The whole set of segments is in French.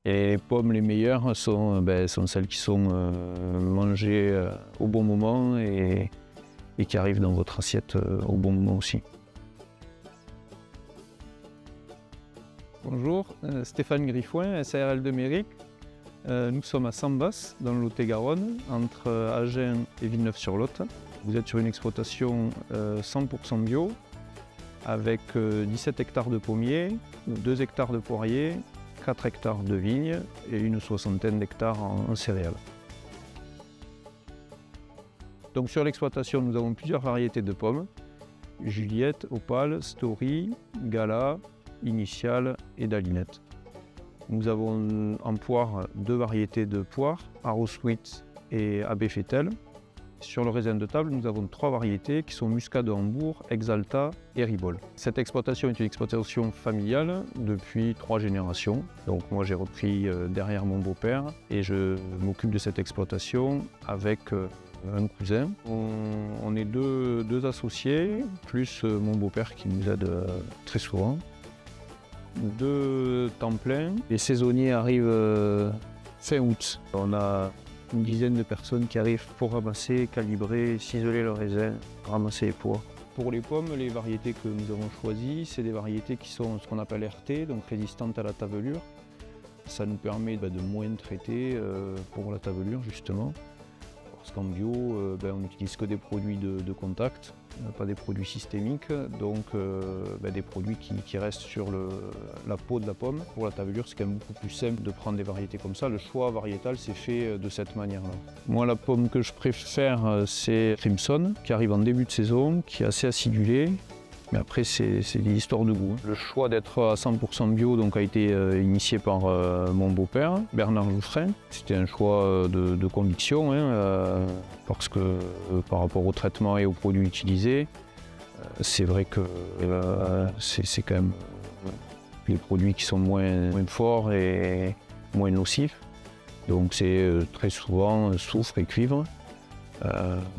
Et les pommes les meilleures sont celles qui sont mangées au bon moment et qui arrivent dans votre assiette au bon moment aussi. Bonjour, Stéphane Griffoin, SARL de Méric. Nous sommes à Sambas, dans le Lot-et-Garonne, entre Agen et Villeneuve-sur-Lot. Vous êtes sur une exploitation 100% bio, avec 17 hectares de pommiers, 2 hectares de poiriers, 4 hectares de vignes et une soixantaine d'hectares en céréales. Donc sur l'exploitation, nous avons plusieurs variétés de pommes: Juliette, Opale, Story, Gala, Initiale et Dalinette. Nous avons en poire 2 variétés de poires, Arrow Sweet et Abbé Fettel. Sur le raisin de table, nous avons 3 variétés qui sont Muscat de Hambourg, Exalta et Ribol. Cette exploitation est une exploitation familiale depuis 3 générations. Donc moi j'ai repris derrière mon beau-père et je m'occupe de cette exploitation avec un cousin. On est deux associés, plus mon beau-père qui nous aide très souvent. 2 temps plein. Les saisonniers arrivent fin août. On a une dizaine de personnes qui arrivent pour ramasser, calibrer, ciseler le raisin, ramasser les pois. Pour les pommes, les variétés que nous avons choisies, c'est des variétés qui sont ce qu'on appelle RT, donc résistantes à la tavelure. Ça nous permet de moins traiter pour la tavelure justement. Parce qu'en bio, on n'utilise que des produits de contact, pas des produits systémiques, donc des produits qui restent sur la peau de la pomme. Pour la tavelure, c'est quand même beaucoup plus simple de prendre des variétés comme ça. Le choix variétal s'est fait de cette manière-là. Moi, la pomme que je préfère, c'est Crimson, qui arrive en début de saison, qui est assez acidulée. Mais après, c'est des histoires de goût. Le choix d'être à 100% bio a été initié par mon beau-père, Bernard Jouffrin. C'était un choix de conviction, parce que par rapport au traitement et aux produits utilisés, c'est vrai que c'est quand même les produits qui sont moins forts et moins nocifs. Donc c'est très souvent soufre et cuivre.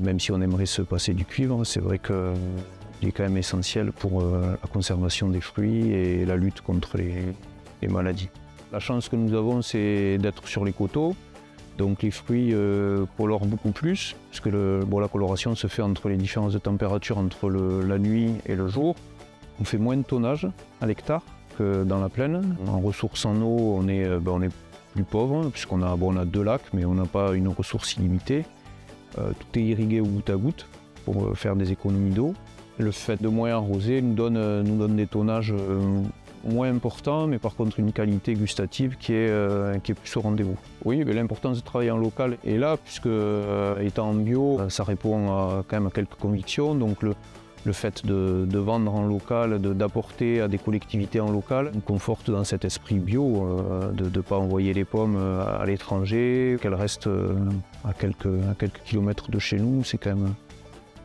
Même si on aimerait se passer du cuivre, c'est vrai que il est quand même essentiel pour la conservation des fruits et la lutte contre les maladies. La chance que nous avons, c'est d'être sur les coteaux. Donc les fruits colorent beaucoup plus, puisque la coloration se fait entre les différences de température entre la nuit et le jour. On fait moins de tonnage à l'hectare que dans la plaine. En ressources en eau, on est plus pauvre, puisqu'on a 2 lacs, mais on n'a pas une ressource illimitée. Tout est irrigué au goutte à goutte pour faire des économies d'eau. Le fait de moins arroser nous donne des tonnages moins importants, mais par contre une qualité gustative qui est plus au rendez-vous. Oui, mais l'importance de travailler en local est là, puisque étant en bio, ça répond quand même à quelques convictions. Donc le fait de vendre en local, d'apporter à des collectivités en local, nous conforte dans cet esprit bio, de ne pas envoyer les pommes à l'étranger, qu'elles restent à quelques kilomètres de chez nous, c'est quand même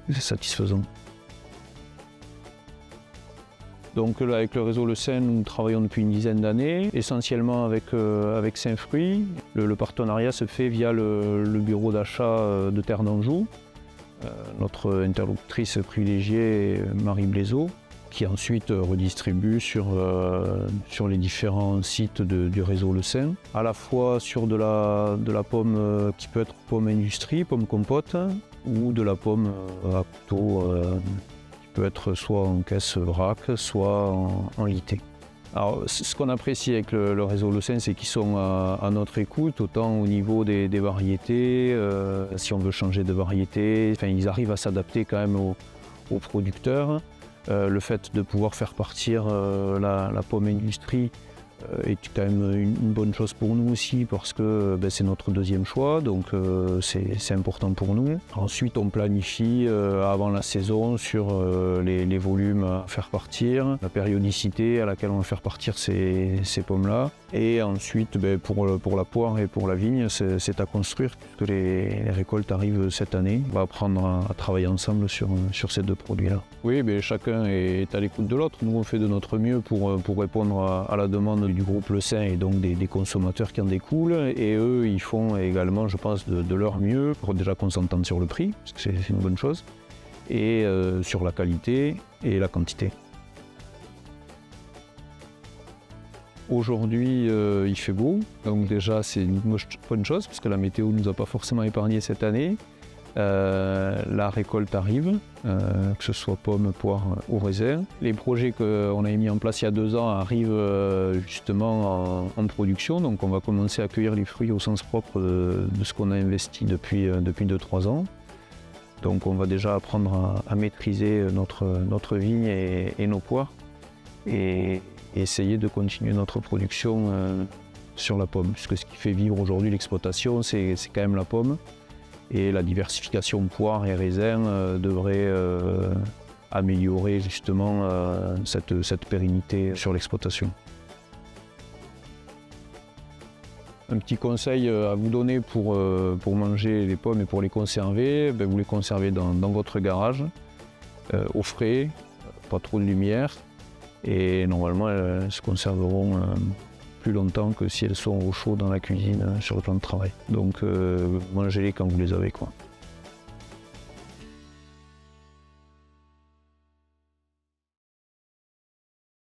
satisfaisant. Donc là, avec le réseau Le Sain, nous travaillons depuis une dizaine d'années, essentiellement avec Saint-Fruit. Le partenariat se fait via le bureau d'achat de Terre d'Anjou. Notre interlocutrice privilégiée est Marie Blaiseau, qui ensuite redistribue sur les différents sites du réseau Le Sain, à la fois sur de la pomme qui peut être pomme industrie, pomme compote, ou de la pomme à couteau, peut être soit en caisse vrac, soit en lité. Alors, ce qu'on apprécie avec le réseau Le Sain, c'est qu'ils sont à notre écoute, autant au niveau des variétés, si on veut changer de variété, ils arrivent à s'adapter quand même aux producteurs. Le fait de pouvoir faire partir la pomme industrie est quand même une bonne chose pour nous aussi, parce que c'est notre deuxième choix, donc c'est important pour nous. Ensuite, on planifie avant la saison sur les volumes à faire partir, la périodicité à laquelle on va faire partir ces pommes-là. Et ensuite, pour la poire et pour la vigne, c'est à construire, puisque les récoltes arrivent cette année. On va apprendre à travailler ensemble sur ces 2 produits-là. Oui, chacun est à l'écoute de l'autre. Nous, on fait de notre mieux pour répondre à la demande du groupe Le Sain et donc des consommateurs qui en découlent. Et eux, ils font également, je pense, de leur mieux pour déjà qu'on s'entende sur le prix, parce que c'est une bonne chose, et sur la qualité et la quantité. Aujourd'hui, il fait beau, donc déjà c'est une bonne chose parce que la météo ne nous a pas forcément épargné cette année. La récolte arrive, que ce soit pommes, poires ou raisins. Les projets qu'on avait mis en place il y a 2 ans arrivent justement en production, donc on va commencer à cueillir les fruits au sens propre de ce qu'on a investi depuis 2-3 ans. Donc on va déjà apprendre à maîtriser notre vigne et nos poires et essayer de continuer notre production sur la pomme, puisque ce qui fait vivre aujourd'hui l'exploitation, c'est quand même la pomme. Et la diversification poires et raisins devrait améliorer justement cette pérennité sur l'exploitation. Un petit conseil à vous donner pour manger les pommes et pour les conserver, vous les conservez dans votre garage, au frais, pas trop de lumière, et normalement elles se conserveront plus longtemps que si elles sont au chaud dans la cuisine sur le plan de travail. Donc mangez-les quand vous les avez, quoi.